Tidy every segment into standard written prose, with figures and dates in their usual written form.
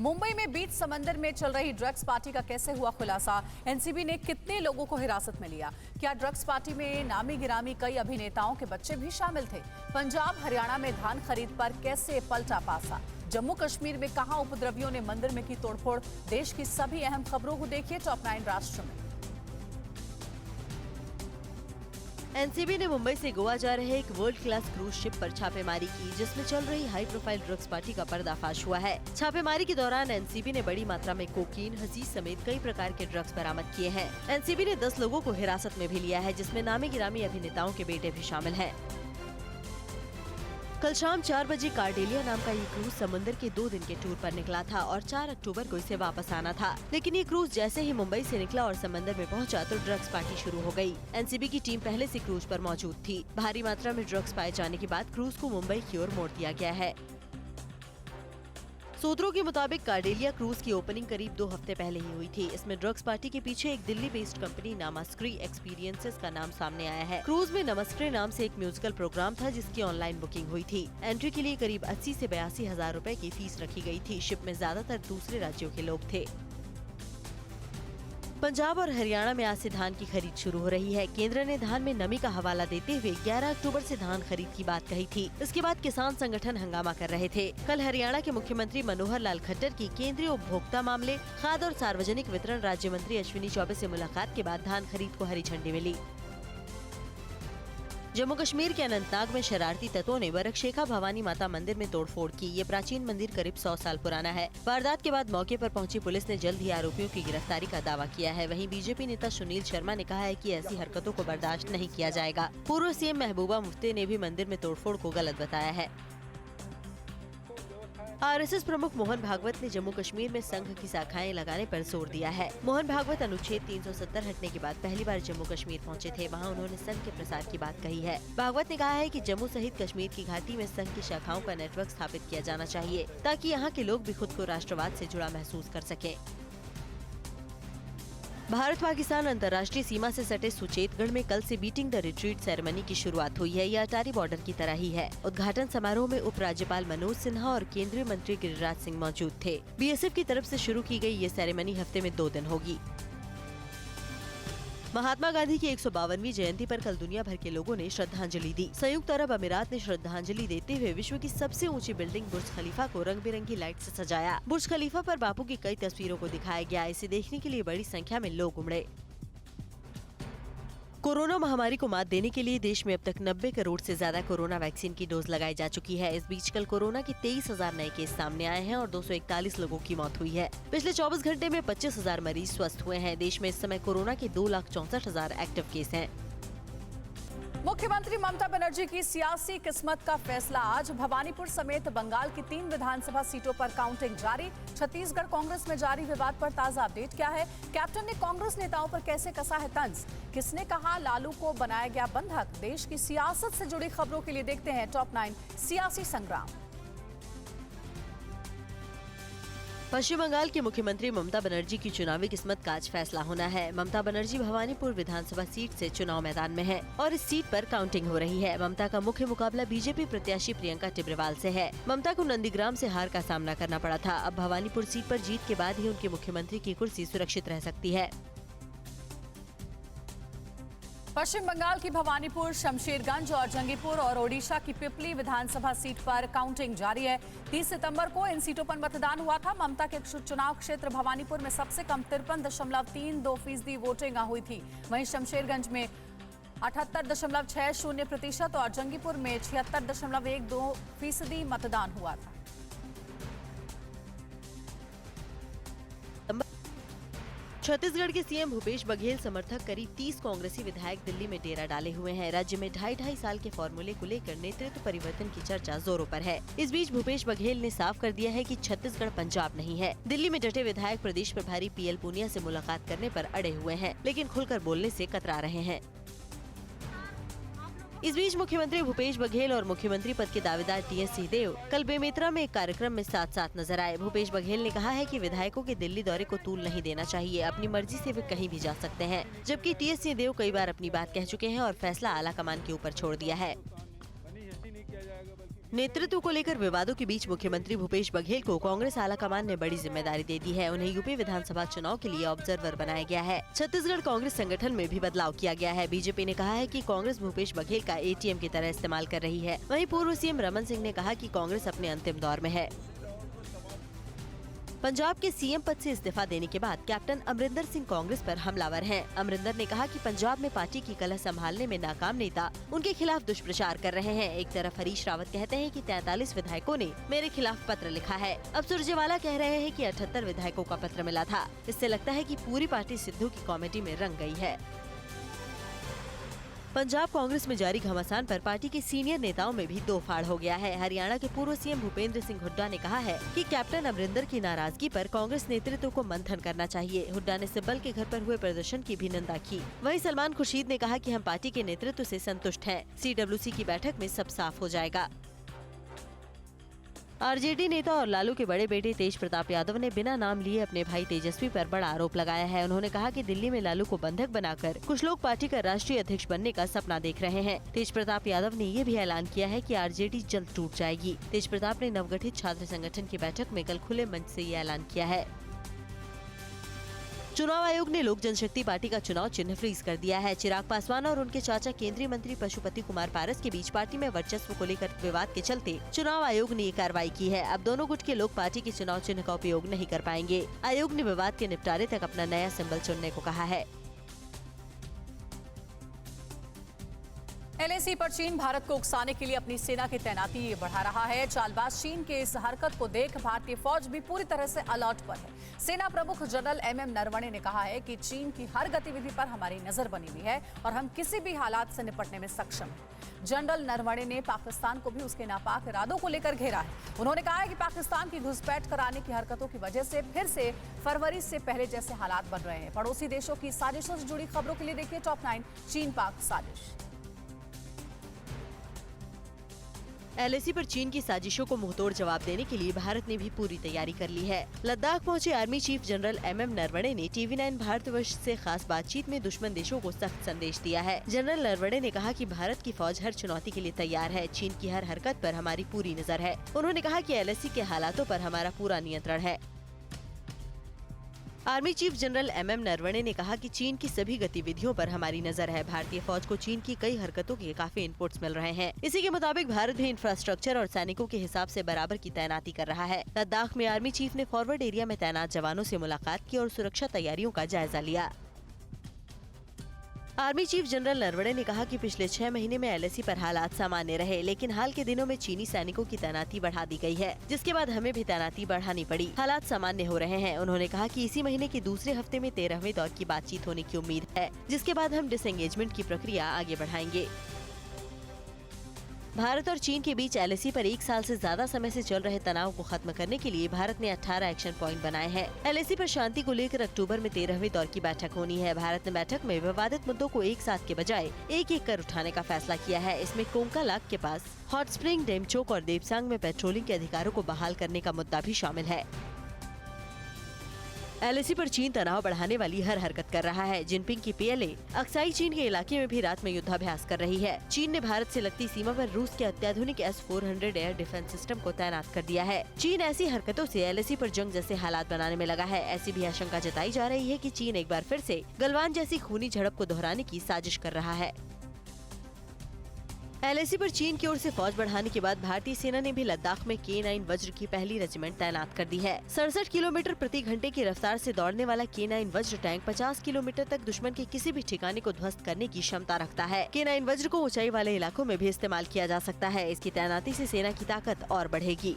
मुंबई में बीच समंदर में चल रही ड्रग्स पार्टी का कैसे हुआ खुलासा? एनसीबी ने कितने लोगों को हिरासत में लिया? क्या ड्रग्स पार्टी में नामी गिरामी कई अभिनेताओं के बच्चे भी शामिल थे? पंजाब हरियाणा में धान खरीद पर कैसे पलटा पासा? जम्मू कश्मीर में कहां उपद्रवियों ने मंदिर में की तोड़फोड़? देश की सभी अहम खबरों को देखिए टॉप 9 राष्ट्र में। एनसीबी ने मुंबई से गोवा जा रहे एक वर्ल्ड क्लास क्रूज शिप पर छापेमारी की, जिसमें चल रही हाई प्रोफाइल ड्रग्स पार्टी का पर्दाफाश हुआ है। छापेमारी के दौरान एनसीबी ने बड़ी मात्रा में कोकीन, हशीश समेत कई प्रकार के ड्रग्स बरामद किए हैं। एनसीबी ने 10 लोगों को हिरासत में भी लिया है, जिसमें नामी गिरामी अभिनेताओं के बेटे भी शामिल हैं। कल शाम 4 बजे कार्डेलिया नाम का ये क्रूज समुद्र के 2 दिन के टूर पर निकला था और 4 अक्टूबर को इसे वापस आना था। लेकिन ये क्रूज जैसे ही मुंबई से निकला और समंदर में पहुंचा तो ड्रग्स पार्टी शुरू हो गई। एनसीबी की टीम पहले से क्रूज पर मौजूद थी। भारी मात्रा में ड्रग्स पाए जाने के बाद क्रूज को मुंबई की ओर मोड़ दिया गया है। सूत्रों के मुताबिक कार्डेलिया क्रूज की ओपनिंग करीब 2 हफ्ते पहले ही हुई थी। इसमें ड्रग्स पार्टी के पीछे एक दिल्ली बेस्ड कंपनी नमस्क्री एक्सपीरियंसेस का नाम सामने आया है। क्रूज में नमस्क्री नाम से एक म्यूजिकल प्रोग्राम था, जिसकी ऑनलाइन बुकिंग हुई थी। एंट्री के लिए करीब 80 से 82 हजार रूपए की फीस रखी गई थी। शिप में ज्यादातर दूसरे राज्यों के लोग थे। पंजाब और हरियाणा में आज से धान की खरीद शुरू हो रही है। केंद्र ने धान में नमी का हवाला देते हुए 11 अक्टूबर से धान खरीद की बात कही थी। इसके बाद किसान संगठन हंगामा कर रहे थे। कल हरियाणा के मुख्यमंत्री मनोहर लाल खट्टर की केंद्रीय उपभोक्ता मामले, खाद्य और सार्वजनिक वितरण राज्य मंत्री अश्विनी चौबे से मुलाकात के बाद धान खरीद को हरी झंडी मिली। जम्मू कश्मीर के अनंतनाग में शरारती तत्वों ने बरकशेखा भवानी माता मंदिर में तोड़फोड़ की। ये प्राचीन मंदिर करीब 100 साल पुराना है। वारदात के बाद मौके पर पहुंची पुलिस ने जल्द ही आरोपियों की गिरफ्तारी का दावा किया है। वहीं बीजेपी नेता सुनील शर्मा ने कहा है कि ऐसी हरकतों को बर्दाश्त नहीं किया जाएगा। पूर्व सीएम महबूबा मुफ्ती ने भी मंदिर में तोड़फोड़ को गलत बताया है। आरएसएस प्रमुख मोहन भागवत ने जम्मू कश्मीर में संघ की शाखाएं लगाने पर जोर दिया है। मोहन भागवत अनुच्छेद 370 हटने के बाद पहली बार जम्मू कश्मीर पहुंचे थे। वहां उन्होंने संघ के प्रसार की बात कही है। भागवत ने कहा है कि जम्मू सहित कश्मीर की घाटी में संघ की शाखाओं का नेटवर्क स्थापित किया जाना चाहिए, ताकि यहाँ के लोग भी खुद को राष्ट्रवाद से जुड़ा महसूस कर सकें। भारत पाकिस्तान अंतर्राष्ट्रीय सीमा से सटे सुचेतगढ़ में कल से बीटिंग द रिट्रीट सेरेमनी की शुरुआत हुई है। यह अटारी बॉर्डर की तरह ही है। उद्घाटन समारोह में उपराज्यपाल मनोज सिन्हा और केंद्रीय मंत्री गिरिराज सिंह मौजूद थे। बीएसएफ की तरफ से शुरू की गई ये सेरेमनी हफ्ते में 2 दिन होगी। महात्मा गांधी की 152वीं जयंती पर कल दुनिया भर के लोगों ने श्रद्धांजलि दी। संयुक्त अरब अमीरात ने श्रद्धांजलि देते हुए विश्व की सबसे ऊंची बिल्डिंग बुर्ज खलीफा को रंग बिरंगी लाइट से सजाया। बुर्ज खलीफा पर बापू की कई तस्वीरों को दिखाया गया। इसे देखने के लिए बड़ी संख्या में लोग उमड़े। कोरोना महामारी को मात देने के लिए देश में अब तक 90 करोड़ से ज्यादा कोरोना वैक्सीन की डोज लगाई जा चुकी है। इस बीच कल कोरोना के 23,000 नए केस सामने आए हैं और 241 लोगों की मौत हुई है। पिछले 24 घंटे में 25,000 मरीज स्वस्थ हुए हैं। देश में इस समय कोरोना के 2,64,000 एक्टिव केस हैं। मुख्यमंत्री ममता बनर्जी की सियासी किस्मत का फैसला आज। भवानीपुर समेत बंगाल की 3 विधानसभा सीटों पर काउंटिंग जारी। छत्तीसगढ़ कांग्रेस में जारी विवाद पर ताजा अपडेट क्या है? कैप्टन ने कांग्रेस नेताओं पर कैसे कसा है तंज? किसने कहा लालू को बनाया गया बंधक? देश की सियासत से जुड़ी खबरों के लिए देखते हैं टॉप 9 सियासी संग्राम। पश्चिम बंगाल के मुख्यमंत्री ममता बनर्जी की चुनावी किस्मत का आज फैसला होना है। ममता बनर्जी भवानीपुर विधानसभा सीट से चुनाव मैदान में है और इस सीट पर काउंटिंग हो रही है। ममता का मुख्य मुकाबला बीजेपी प्रत्याशी प्रियंका टिब्रेवाल से है। ममता को नंदीग्राम से हार का सामना करना पड़ा था। अब भवानीपुर सीट पर जीत के बाद ही उनके मुख्यमंत्री की कुर्सी सुरक्षित रह सकती है। पश्चिम बंगाल की भवानीपुर, शमशेरगंज और जंगीपुर और ओडिशा की पिपली विधानसभा सीट पर काउंटिंग जारी है। 30 सितंबर को इन सीटों पर मतदान हुआ था। ममता के चुनाव क्षेत्र भवानीपुर में सबसे कम 53.32% वोटिंग हुई थी। वहीं शमशेरगंज में 78.60% और जंगीपुर में 76.12% मतदान हुआ था। छत्तीसगढ़ के सीएम भूपेश बघेल समर्थक करीब 30 कांग्रेसी विधायक दिल्ली में डेरा डाले हुए हैं। राज्य में 2.5 साल के फॉर्मूले को लेकर नेतृत्व परिवर्तन की चर्चा जोरों पर है। इस बीच भूपेश बघेल ने साफ कर दिया है कि छत्तीसगढ़ पंजाब नहीं है। दिल्ली में डटे विधायक प्रदेश प्रभारी पीएल पुनिया से मुलाकात करने पर अड़े हुए हैं, लेकिन खुलकर बोलने से कतरा रहे हैं। इस बीच मुख्यमंत्री भूपेश बघेल और मुख्यमंत्री पद के दावेदार टीएस सिंहदेव कल बेमेतरा में एक कार्यक्रम में साथ साथ नजर आए। भूपेश बघेल ने कहा है कि विधायकों के दिल्ली दौरे को तूल नहीं देना चाहिए। अपनी मर्जी से वे कहीं भी जा सकते हैं, जबकि टीएस सिंहदेव कई बार अपनी बात कह चुके हैं और फैसला आला कमान के ऊपर छोड़ दिया है। नेतृत्व को लेकर विवादों के बीच मुख्यमंत्री भूपेश बघेल को कांग्रेस आलाकमान ने बड़ी जिम्मेदारी दे दी है। उन्हें यूपी विधानसभा चुनाव के लिए ऑब्जर्वर बनाया गया है। छत्तीसगढ़ कांग्रेस संगठन में भी बदलाव किया गया है। बीजेपी ने कहा है कि कांग्रेस भूपेश बघेल का एटीएम की तरह इस्तेमाल कर रही है। वहीं पूर्व सीएम रमन सिंह ने कहा कि कांग्रेस अपने अंतिम दौर में है। पंजाब के सीएम पद से इस्तीफा देने के बाद कैप्टन अमरिंदर सिंह कांग्रेस पर हमलावर हैं। अमरिंदर ने कहा कि पंजाब में पार्टी की कलह संभालने में नाकाम नेता उनके खिलाफ दुष्प्रचार कर रहे हैं। एक तरफ हरीश रावत कहते हैं कि 43 विधायकों ने मेरे खिलाफ पत्र लिखा है। अब सुरजेवाला कह रहे हैं कि 78 विधायकों का पत्र मिला था। इससे लगता है कि पूरी पार्टी सिद्धू की कॉमेडी में रंग गई है। पंजाब कांग्रेस में जारी घमासान पर पार्टी के सीनियर नेताओं में भी दो फाड़ हो गया है। हरियाणा के पूर्व सीएम भूपेंद्र सिंह हुड्डा ने कहा है कि कैप्टन अमरिंदर की नाराजगी पर कांग्रेस नेतृत्व को मंथन करना चाहिए। हुड्डा ने सिब्बल के घर पर हुए प्रदर्शन की भी निंदा की। वहीं सलमान खुर्शीद ने कहा कि हम पार्टी के नेतृत्व से संतुष्ट हैं। सीडब्ल्यूसी की बैठक में सब साफ हो जाएगा। आरजेडी नेता और लालू के बड़े बेटे तेज प्रताप यादव ने बिना नाम लिए अपने भाई तेजस्वी पर बड़ा आरोप लगाया है। उन्होंने कहा कि दिल्ली में लालू को बंधक बनाकर कुछ लोग पार्टी का राष्ट्रीय अध्यक्ष बनने का सपना देख रहे हैं। तेज प्रताप यादव ने ये भी ऐलान किया है कि आरजेडी जल्द टूट जाएगी। तेज प्रताप ने नवगठित छात्र संगठन की बैठक में कल खुले मंच से ये ऐलान किया है। चुनाव आयोग ने लोक जनशक्ति पार्टी का चुनाव चिन्ह फ्रीज कर दिया है। चिराग पासवान और उनके चाचा केंद्रीय मंत्री पशुपति कुमार पारस के बीच पार्टी में वर्चस्व को लेकर विवाद के चलते चुनाव आयोग ने ये कार्रवाई की है। अब दोनों गुट के लोग पार्टी के चुनाव चिन्ह का उपयोग नहीं कर पाएंगे। आयोग ने विवाद के निपटारे तक अपना नया सिंबल चुनने को कहा है। एलएसी पर चीन भारत को उकसाने के लिए अपनी सेना की तैनाती बढ़ा रहा है। चालबाज चीन के इस हरकत को देख भारतीय फौज भी पूरी तरह से अलर्ट पर है। सेना प्रमुख जनरल एमएम नरवणे ने कहा है कि चीन की हर गतिविधि पर हमारी नजर बनी हुई है और हम किसी भी हालात से निपटने में सक्षम हैं। जनरल नरवणे ने पाकिस्तान को भी उसके नापाक इरादों को लेकर घेरा है। उन्होंने कहा है कि पाकिस्तान की घुसपैठ कराने की हरकतों की वजह से फिर से फरवरी से पहले जैसे हालात बन रहे हैं। पड़ोसी देशों की साजिशों से जुड़ी खबरों के लिए देखिए टॉप 9 चीन पाक साजिश। एलएसी पर चीन की साजिशों को मुंहतोड़ जवाब देने के लिए भारत ने भी पूरी तैयारी कर ली है। लद्दाख पहुंचे army chief general MM Naravane ने TV9 भारतवर्ष से खास बातचीत में दुश्मन देशों को सख्त संदेश दिया है। जनरल नरवणे ने कहा कि भारत की फौज हर चुनौती के लिए तैयार है। चीन की हर हरकत पर हमारी पूरी नजर है। उन्होंने कहा कि एलएसी के हालातों पर हमारा पूरा नियंत्रण है। Army chief general MM Naravane ने कहा कि चीन की सभी गतिविधियों पर हमारी नजर है। भारतीय फौज को चीन की कई हरकतों के काफी इनपुट्स मिल रहे हैं। इसी के मुताबिक भारत भी इंफ्रास्ट्रक्चर और सैनिकों के हिसाब से बराबर की तैनाती कर रहा है। लद्दाख में आर्मी चीफ ने फॉरवर्ड एरिया में तैनात जवानों से मुलाकात की और सुरक्षा तैयारियों का जायजा लिया। आर्मी चीफ जनरल नरवणे ने कहा कि पिछले 6 महीने में एलएसी पर हालात सामान्य रहे, लेकिन हाल के दिनों में चीनी सैनिकों की तैनाती बढ़ा दी गई है, जिसके बाद हमें भी तैनाती बढ़ानी पड़ी। हालात सामान्य हो रहे हैं। उन्होंने कहा कि इसी महीने के दूसरे हफ्ते में 13वें दौर की बातचीत होने की उम्मीद है, जिसके बाद हम डिसएंगेजमेंट की प्रक्रिया आगे बढ़ाएंगे। भारत और चीन के बीच एलएसी पर 1 साल से ज्यादा समय से चल रहे तनाव को खत्म करने के लिए भारत ने 18 एक्शन पॉइंट बनाए हैं। एलएसी पर शांति को लेकर अक्टूबर में 13वें दौर की बैठक होनी है। भारत ने बैठक में विवादित मुद्दों को एक साथ के बजाय एक कर उठाने का फैसला किया है। इसमें कोंकालाक के पास हॉट स्प्रिंग, डेमचोक और देपसांग में पेट्रोलिंग के अधिकारों को बहाल करने का मुद्दा भी शामिल है। एलएसी पर चीन तनाव बढ़ाने वाली हर हरकत कर रहा है। जिनपिंग की पीएलए अक्साई चीन के इलाके में भी रात में युद्धाभ्यास कर रही है। चीन ने भारत से लगती सीमा पर रूस के अत्याधुनिक S-400 एयर डिफेंस सिस्टम को तैनात कर दिया है। चीन ऐसी हरकतों से एलएसी पर जंग जैसे हालात बनाने में लगा है। ऐसी भी आशंका जताई जा रही है कि चीन एक बार फिर से गलवान जैसी खूनी झड़प को दोहराने की साजिश कर रहा है। एलएसी पर चीन की ओर से फौज बढ़ाने के बाद भारतीय सेना ने भी लद्दाख में K9 वज्र की पहली रेजिमेंट तैनात कर दी है। 67 किलोमीटर प्रति घंटे की रफ्तार से दौड़ने वाला K9 वज्र टैंक 50 किलोमीटर तक दुश्मन के किसी भी ठिकाने को ध्वस्त करने की क्षमता रखता है। K9 वज्र को ऊंचाई वाले इलाकों में भी इस्तेमाल किया जा सकता है। इसकी तैनाती से सेना की ताकत और बढ़ेगी।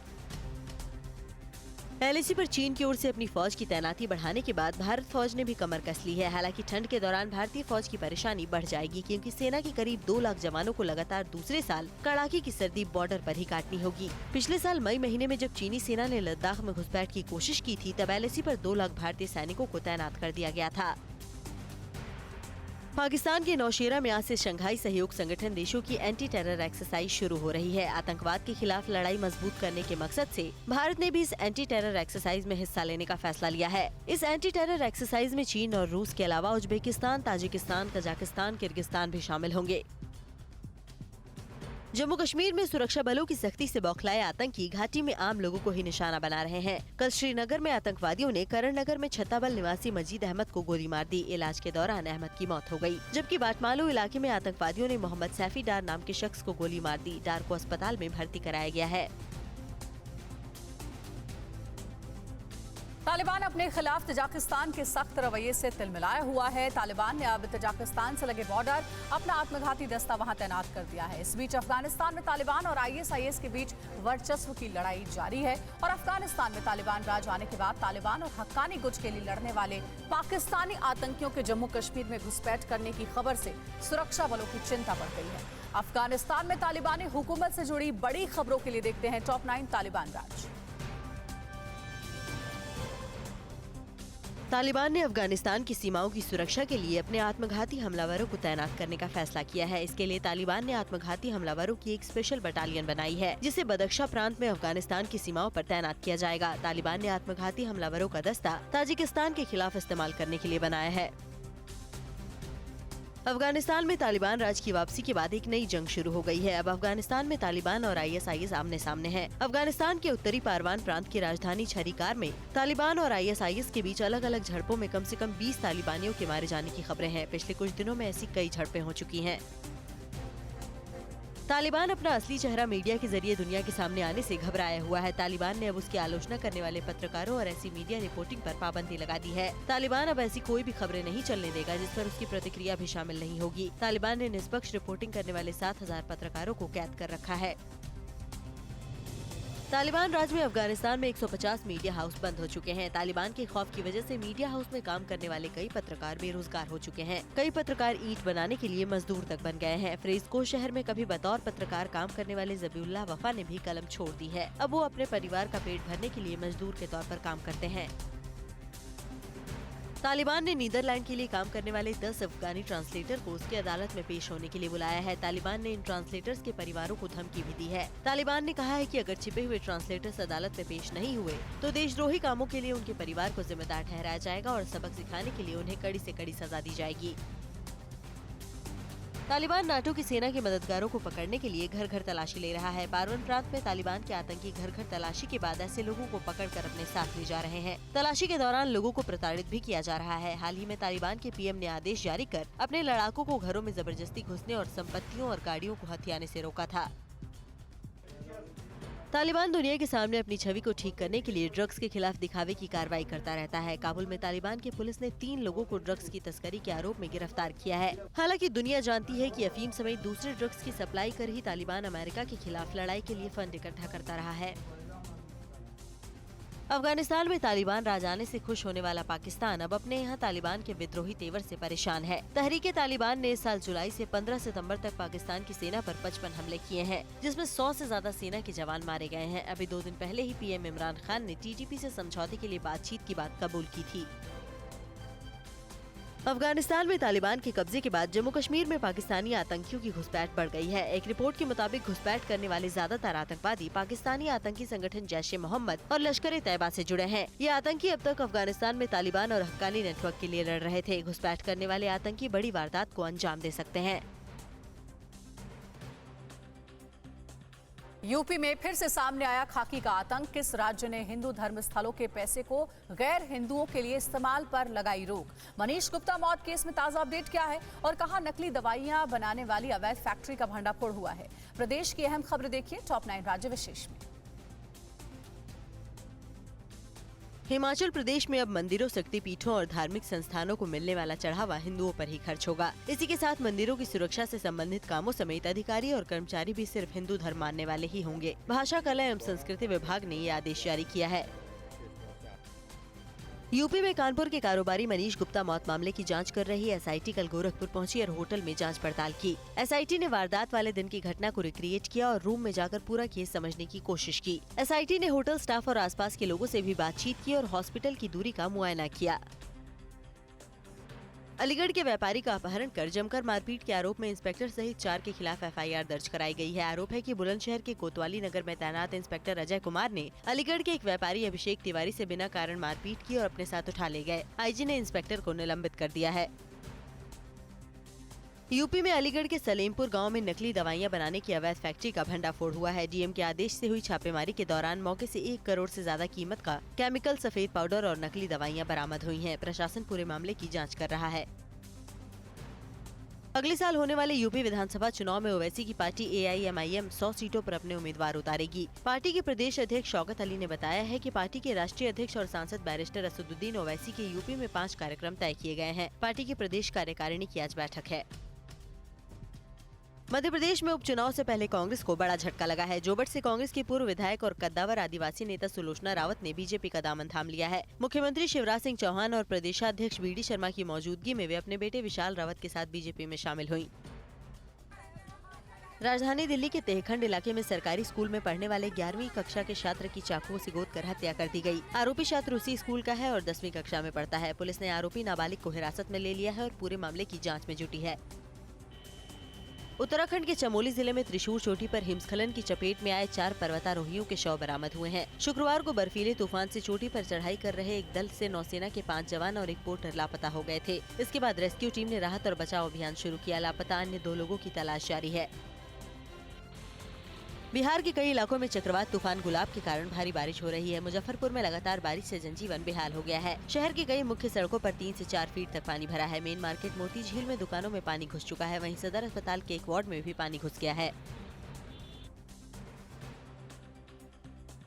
एलएसी पर चीन की ओर से अपनी फौज की तैनाती बढ़ाने के बाद भारत फौज ने भी कमर कस ली है। हालांकि ठंड के दौरान भारतीय फौज की परेशानी बढ़ जाएगी, क्योंकि सेना के करीब 2 लाख जवानों को लगातार दूसरे साल कड़ाके की सर्दी बॉर्डर पर ही काटनी होगी। पिछले साल मई महीने में जब चीनी सेना ने लद्दाख में घुसपैठ की कोशिश की थी, तब एलएसी पर 2 लाख भारतीय सैनिकों को तैनात कर दिया गया था। पाकिस्तान के नौशेरा में आज से शंघाई सहयोग संगठन देशों की एंटी टेरर एक्सरसाइज शुरू हो रही है। आतंकवाद के खिलाफ लड़ाई मजबूत करने के मकसद से भारत ने भी इस एंटी टेरर एक्सरसाइज में हिस्सा लेने का फैसला लिया है। इस एंटी टेरर एक्सरसाइज में चीन और रूस के अलावा उज्बेकिस्तान, ताजिकिस्तान, कजाकिस्तान, किर्गिस्तान भी शामिल होंगे। जम्मू कश्मीर में सुरक्षा बलों की सख्ती से बौखलाए आतंकी घाटी में आम लोगों को ही निशाना बना रहे हैं। कल श्रीनगर में आतंकवादियों ने करण नगर में छत्ताबल निवासी मजीद अहमद को गोली मार दी। इलाज के दौरान अहमद की मौत हो गई, जबकि बाटमालू इलाके में आतंकवादियों ने मोहम्मद सैफी डार नाम के शख्स को गोली मार दी। डार को अस्पताल में भर्ती कराया गया है। तालिबान अपने खिलाफ तजाकिस्तान के सख्त रवैये से तिलमिलाया हुआ है। तालिबान ने अब तजाकिस्तान से लगे बॉर्डर अपना आत्मघाती दस्ता वहां तैनात कर दिया है। इस बीच अफगानिस्तान में तालिबान और ISIS के बीच वर्चस्व की लड़ाई जारी है और अफगानिस्तान में तालिबान राज आने के बाद तालिबान और हक्कानी गुट के लिए लड़ने वाले पाकिस्तानी आतंकियों के जम्मू कश्मीर में घुसपैठ करने की खबर से सुरक्षा बलों की चिंता बढ़ गई है। अफगानिस्तान में तालिबानी हुकूमत से जुड़ी बड़ी खबरों के लिए देखते हैं टॉप 9 तालिबान राज। तालिबान ने अफगानिस्तान की सीमाओं की सुरक्षा के लिए अपने आत्मघाती हमलावरों को तैनात करने का फैसला किया है। इसके लिए तालिबान ने आत्मघाती हमलावरों की एक स्पेशल बटालियन बनाई है, जिसे बदख्शा प्रांत में अफगानिस्तान की सीमाओं पर तैनात किया जाएगा। तालिबान ने आत्मघाती हमलावरों का दस्ता ताजिकिस्तान के खिलाफ इस्तेमाल करने के लिए बनाया है। अफगानिस्तान में तालिबान राज की वापसी के बाद एक नई जंग शुरू हो गई है। अब अफगानिस्तान में तालिबान और ISIS आमने सामने हैं। अफगानिस्तान के उत्तरी पारवान प्रांत की राजधानी छरीकार में तालिबान और ISIS के बीच अलग अलग झड़पों में कम से कम 20 तालिबानियों के मारे जाने की खबरें हैं। पिछले कुछ दिनों में ऐसी कई झड़पें हो चुकी हैं। तालिबान अपना असली चेहरा मीडिया के जरिए दुनिया के सामने आने से घबराया हुआ है। तालिबान ने अब उसकी आलोचना करने वाले पत्रकारों और ऐसी मीडिया रिपोर्टिंग पर पाबंदी लगा दी है। तालिबान अब ऐसी कोई भी खबरें नहीं चलने देगा जिस पर उसकी प्रतिक्रिया भी शामिल नहीं होगी। तालिबान ने निष्पक्ष रिपोर्टिंग करने वाले 7000 पत्रकारों को कैद कर रखा है। तालिबान राज में अफगानिस्तान में 150 मीडिया हाउस बंद हो चुके हैं। तालिबान के खौफ की वजह से मीडिया हाउस में काम करने वाले कई पत्रकार बेरोजगार हो चुके हैं। कई पत्रकार ईंट बनाने के लिए मजदूर तक बन गए हैं। फरीदकोट शहर में कभी बतौर पत्रकार काम करने वाले जबीउल्लाह वफा ने भी कलम छोड़ दी है। अब वो अपने परिवार का पेट भरने के लिए मजदूर के तौर पर काम करते हैं। तालिबान ने नीदरलैंड के लिए काम करने वाले 10 अफगानी ट्रांसलेटर को उसकी अदालत में पेश होने के लिए बुलाया है। तालिबान ने इन ट्रांसलेटर्स के परिवारों को धमकी भी दी है। तालिबान ने कहा है कि अगर छिपे हुए ट्रांसलेटर्स अदालत में पेश नहीं हुए तो देशद्रोही कामों के लिए उनके परिवार को जिम्मेदार ठहराया जाएगा और सबक सिखाने के लिए उन्हें कड़ी से कड़ी सजा दी जाएगी। तालिबान नाटो की सेना के मददगारों को पकड़ने के लिए घर घर तलाशी ले रहा है। पारवन प्रांत में तालिबान के आतंकी घर घर तलाशी के बाद ऐसे लोगों को पकड़कर अपने साथ ले जा रहे हैं। तलाशी के दौरान लोगों को प्रताड़ित भी किया जा रहा है। हाल ही में तालिबान के PM ने आदेश जारी कर अपने लड़ाकों को घरों में जबरदस्ती घुसने और संपत्तियों और गाड़ियों को हथियाने से रोका था। तालिबान दुनिया के सामने अपनी छवि को ठीक करने के लिए ड्रग्स के खिलाफ दिखावे की कार्रवाई करता रहता है। काबुल में तालिबान की पुलिस ने 3 लोगों को ड्रग्स की तस्करी के आरोप में गिरफ्तार किया है। हालांकि दुनिया जानती है कि अफीम समेत दूसरे ड्रग्स की सप्लाई कर ही तालिबान अमेरिका के खिलाफ लड़ाई के लिए फंड इकट्ठा करता रहा है। अफगानिस्तान में तालिबान राज आने से खुश होने वाला पाकिस्तान अब अपने यहाँ तालिबान के विद्रोही तेवर से परेशान है। तहरीके तालिबान ने इस साल जुलाई से 15 सितंबर तक पाकिस्तान की सेना पर 55 हमले किए हैं, जिसमें 100 से ज्यादा सेना के जवान मारे गए हैं। अभी 2 दिन पहले ही PM इमरान खान ने TTP से समझौते के लिए बातचीत की बात कबूल की थी। अफगानिस्तान में तालिबान के कब्जे के बाद जम्मू कश्मीर में पाकिस्तानी आतंकियों की घुसपैठ बढ़ गई है। एक रिपोर्ट के मुताबिक घुसपैठ करने वाले ज्यादातर आतंकवादी पाकिस्तानी आतंकी संगठन जैश-ए-मोहम्मद और लश्कर-ए-तैयबा से जुड़े हैं। ये आतंकी अब तक अफगानिस्तान में तालिबान और हक्कानी नेटवर्क के लिए लड़ रहे थे। घुसपैठ करने वाले आतंकी बड़ी वारदात को अंजाम दे सकते हैं। यूपी में फिर से सामने आया खाकी का आतंक। किस राज्य ने हिंदू धर्म स्थलों के पैसे को गैर हिंदुओं के लिए इस्तेमाल पर लगाई रोक? मनीष गुप्ता मौत केस में ताजा अपडेट क्या है और कहां नकली दवाइयां बनाने वाली अवैध फैक्ट्री का भंडाफोड़ हुआ है? प्रदेश की अहम खबर देखिए टॉप 9 राज्य विशेष में। हिमाचल प्रदेश में अब मंदिरों, शक्तिपीठों और धार्मिक संस्थानों को मिलने वाला चढ़ावा हिंदुओं पर ही खर्च होगा। इसी के साथ मंदिरों की सुरक्षा से संबंधित कामों समेत अधिकारी और कर्मचारी भी सिर्फ हिंदू धर्म मानने वाले ही होंगे। भाषा, कला एवं संस्कृति विभाग ने ये आदेश जारी किया है। यूपी में कानपुर के कारोबारी मनीष गुप्ता मौत मामले की जांच कर रही SIT कल गोरखपुर पहुंची और होटल में जांच पड़ताल की। SIT ने वारदात वाले दिन की घटना को रिक्रिएट किया और रूम में जाकर पूरा केस समझने की कोशिश की। SIT ने होटल स्टाफ और आसपास के लोगों से भी बातचीत की और हॉस्पिटल की दूरी का मुआयना किया। अलीगढ़ के व्यापारी का अपहरण कर जमकर मारपीट के आरोप में इंस्पेक्टर सहित 4 के खिलाफ FIR दर्ज कराई गई है। आरोप है कि बुलंदशहर के कोतवाली नगर में तैनात इंस्पेक्टर अजय कुमार ने अलीगढ़ के एक व्यापारी अभिषेक तिवारी से बिना कारण मारपीट की और अपने साथ उठा ले गए। IG ने इंस्पेक्टर को निलंबित कर दिया है। यूपी में अलीगढ़ के सलेमपुर गांव में नकली दवाइयां बनाने की अवैध फैक्ट्री का भंडाफोड़ हुआ है। डीएम के आदेश से हुई छापेमारी के दौरान मौके से 1 करोड़ से ज्यादा कीमत का केमिकल, सफेद पाउडर और नकली दवाइयां बरामद हुई हैं। प्रशासन पूरे मामले की जांच कर रहा है। अगले साल होने वाले यूपी विधानसभा चुनाव में ओवैसी की पार्टी AIMIM 100 सीटों पर अपने उम्मीदवार उतारेगी। पार्टी के प्रदेश अध्यक्ष शौकत अली ने बताया है कि पार्टी के राष्ट्रीय अध्यक्ष और सांसद बैरिस्टर असदुद्दीन ओवैसी के यूपी में 5 कार्यक्रम तय किए गए हैं। पार्टी की प्रदेश कार्यकारिणी की आज बैठक है। मध्य प्रदेश में उपचुनाव से पहले कांग्रेस को बड़ा झटका लगा है। जोबट से कांग्रेस के पूर्व विधायक और कद्दावर आदिवासी नेता सुलोचना रावत ने बीजेपी का दामन थाम लिया है। मुख्यमंत्री शिवराज सिंह चौहान और प्रदेशाध्यक्ष BD शर्मा की मौजूदगी में वे अपने बेटे विशाल रावत के साथ बीजेपी में शामिल हुईं। राजधानी दिल्ली के तहखंड इलाके में सरकारी स्कूल में पढ़ने वाले 11वीं कक्षा के छात्र की चाकुओं से गोद कर हत्या कर दी गई। आरोपी छात्र उसी स्कूल का है और 10वीं कक्षा में पढ़ता है। पुलिस ने आरोपी नाबालिग को हिरासत में ले लिया है और पूरे मामले की जाँच में जुटी है। उत्तराखंड के चमोली जिले में त्रिशूर चोटी पर हिमस्खलन की चपेट में आए 4 पर्वतारोहियों के शव बरामद हुए हैं। शुक्रवार को बर्फीले तूफान से चोटी पर चढ़ाई कर रहे एक दल से नौसेना के 5 जवान और एक पोर्टर लापता हो गए थे। इसके बाद रेस्क्यू टीम ने राहत और बचाव अभियान शुरू किया। लापता अन्य 2 लोगों की तलाश जारी है। बिहार के कई इलाकों में चक्रवात तूफान गुलाब के कारण भारी बारिश हो रही है। मुजफ्फरपुर में लगातार बारिश से जनजीवन बेहाल हो गया है। शहर की कई मुख्य सड़कों पर 3 से 4 फीट तक पानी भरा है। मेन मार्केट मोती झील में दुकानों में पानी घुस चुका है। वहीं सदर अस्पताल के एक वार्ड में भी पानी घुस गया है।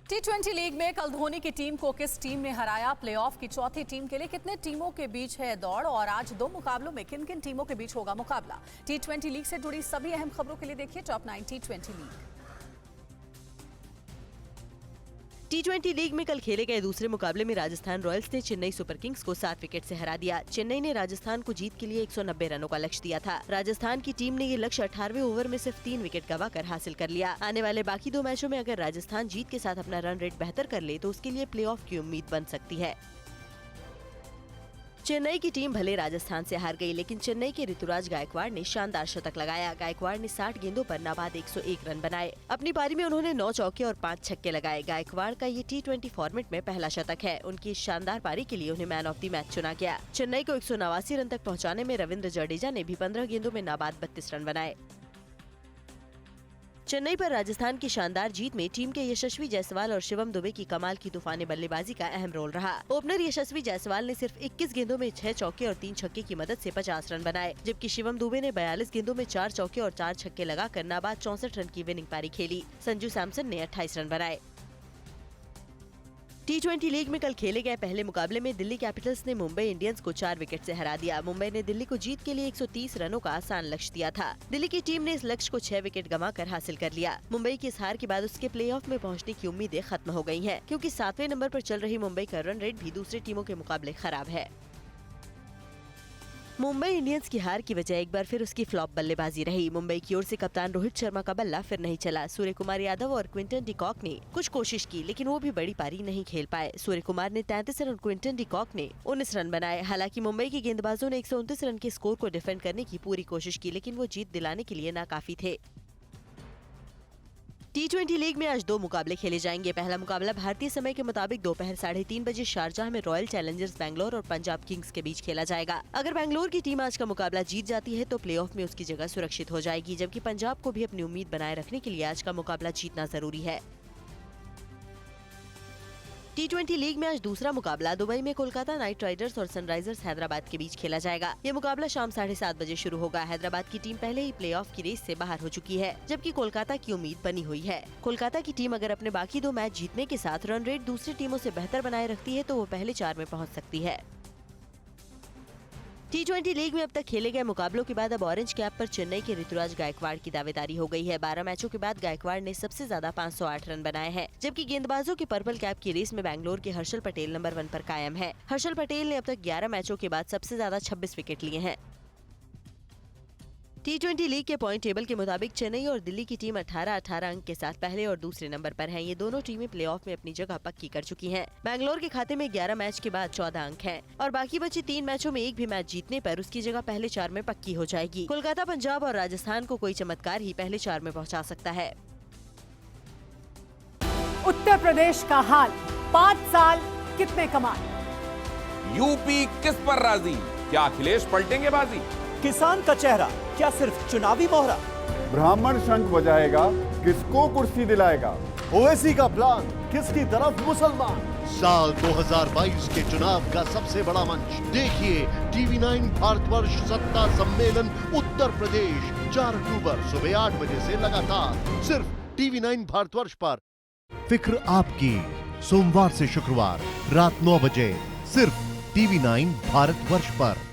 T20 लीग में कल धोनी की टीम को किस टीम ने हराया? प्लेऑफ की चौथी टीम के लिए कितने टीमों के बीच है दौड़ और आज 2 मुकाबलों में किन किन टीमों के बीच होगा मुकाबला? T20 लीग से जुड़ी सभी अहम खबरों के लिए देखिए top 9 T20 league. T20 league में कल खेले गए दूसरे मुकाबले में राजस्थान रॉयल्स ने चेन्नई सुपर किंग्स को 7 विकेट से हरा दिया। चेन्नई ने राजस्थान को जीत के लिए 190 रनों का लक्ष्य दिया था। राजस्थान की टीम ने ये लक्ष्य 18वें ओवर में सिर्फ 3 विकेट गंवाकर हासिल कर लिया। आने वाले बाकी 2 मैचों में अगर राजस्थान जीत के साथ अपना रन रेट बेहतर कर ले तो उसके लिए प्लेऑफ की उम्मीद बन सकती है। चेन्नई की टीम भले राजस्थान से हार गई, लेकिन चेन्नई के ऋतुराज गायकवाड़ ने शानदार शतक लगाया। गायकवाड़ ने 60 गेंदों पर नाबाद 101 रन बनाए। अपनी पारी में उन्होंने 9 चौके और 5 छक्के लगाए। गायकवाड़ का ये T20 फॉर्मेट में पहला शतक है। उनकी इस शानदार पारी के लिए उन्हें मैन ऑफ द मैच चुना गया। चेन्नई को 189 रन तक पहुँचाने में रविंद्र जडेजा ने भी 15 गेंदों में नाबाद 32 रन बनाए। चेन्नई पर राजस्थान की शानदार जीत में टीम के यशस्वी जायसवाल और शिवम दुबे की कमाल की तूफानी बल्लेबाजी का अहम रोल रहा। ओपनर यशस्वी जायसवाल ने सिर्फ 21 गेंदों में 6 चौके और 3 छक्के की मदद से 50 रन बनाए, जबकि शिवम दुबे ने 42 गेंदों में 4 चौके और 4 छक्के लगाकर नाबाद 64 रन की विनिंग पारी खेली। संजू सैमसन ने 28 रन बनाए। T20 लीग में कल खेले गए पहले मुकाबले में दिल्ली कैपिटल्स ने मुंबई इंडियंस को 4 विकेट से हरा दिया। मुंबई ने दिल्ली को जीत के लिए 130 रनों का आसान लक्ष्य दिया था। दिल्ली की टीम ने इस लक्ष्य को 6 विकेट गंवाकर हासिल कर लिया। मुंबई की इस हार के बाद उसके प्लेऑफ में पहुंचने की उम्मीदें खत्म हो गई हैं, क्योंकि 7वें नंबर पर चल रही मुंबई का रन रेट भी दूसरी टीमों के मुकाबले खराब है। मुंबई इंडियंस की हार की वजह एक बार फिर उसकी फ्लॉप बल्लेबाजी रही। मुंबई की ओर से कप्तान रोहित शर्मा का बल्ला फिर नहीं चला। सूर्य कुमार यादव और क्विंटन डी कॉक ने कुछ कोशिश की, लेकिन वो भी बड़ी पारी नहीं खेल पाए। सूर्य कुमार ने 33 रन, क्विंटन डी कॉक ने 19 रन बनाए। हालांकि मुंबई के गेंदबाजों ने 129 रन के स्कोर को डिफेंड करने की पूरी कोशिश की, लेकिन वो जीत दिलाने के लिए नाकाफी थे। T20 लीग में आज 2 मुकाबले खेले जाएंगे। पहला मुकाबला भारतीय समय के मुताबिक दोपहर 3:30 बजे शारजाह में रॉयल चैलेंजर्स बैंगलोर और पंजाब किंग्स के बीच खेला जाएगा। अगर बैंगलोर की टीम आज का मुकाबला जीत जाती है तो प्लेऑफ में उसकी जगह सुरक्षित हो जाएगी, जबकि पंजाब को भी अपनी उम्मीद बनाए रखने के लिए आज का मुकाबला जीतना जरूरी है। T20 लीग में आज दूसरा मुकाबला दुबई में कोलकाता नाइट राइडर्स और सनराइजर्स हैदराबाद के बीच खेला जाएगा। ये मुकाबला शाम 7:30 बजे शुरू होगा। हैदराबाद की टीम पहले ही प्लेऑफ की रेस से बाहर हो चुकी है, जबकि कोलकाता की उम्मीद बनी हुई है। कोलकाता की टीम अगर अपने बाकी 2 मैच जीतने के साथ रन रेट दूसरी टीमों से बेहतर बनाए रखती है तो वो पहले 4 में पहुँच सकती है। T20 लीग में अब तक खेले गए मुकाबलों के बाद अब ऑरेंज कैप पर चेन्नई के ऋतुराज गायकवाड़ की दावेदारी हो गई है। 12 मैचों के बाद गायकवाड़ ने सबसे ज्यादा 508 रन बनाए हैं, जबकि गेंदबाजों के पर्पल कैप की रेस में बैंगलोर के हर्षल पटेल नंबर 1 पर कायम है। हर्षल पटेल ने अब तक 11 मैचों के बाद सबसे ज्यादा 26 विकेट लिए हैं। T20 लीग के पॉइंट टेबल के मुताबिक चेन्नई और दिल्ली की टीम 18-18 अंक के साथ पहले और दूसरे नंबर पर हैं। ये दोनों टीमें प्लेऑफ में अपनी जगह पक्की कर चुकी हैं। बैंगलोर के खाते में 11 मैच के बाद 14 अंक हैं और बाकी बचे 3 मैचों में एक भी मैच जीतने पर उसकी जगह पहले 4 में पक्की हो जाएगी। कोलकाता, पंजाब और राजस्थान को कोई चमत्कार ही पहले 4 में पहुँचा सकता है। उत्तर प्रदेश का हाल, 5 साल कितने कमाल। यूपी किस पर राजी? क्या अखिलेश पलटेंगे बाजी? किसान का चेहरा क्या सिर्फ चुनावी मोहरा? ब्राह्मण शंख बजाएगा, किसको कुर्सी दिलाएगा? ओवैसी का प्लान, किसकी तरफ मुसलमान? साल 2022 के चुनाव का सबसे बड़ा मंच देखिए टीवी 9 भारतवर्ष सत्ता सम्मेलन उत्तर प्रदेश 4 अक्टूबर सुबह 8 बजे से लगातार सिर्फ टीवी 9 भारतवर्ष पर। फिक्र आपकी, सोमवार से शुक्रवार रात 9 बजे सिर्फ टीवी 9 भारतवर्ष पर।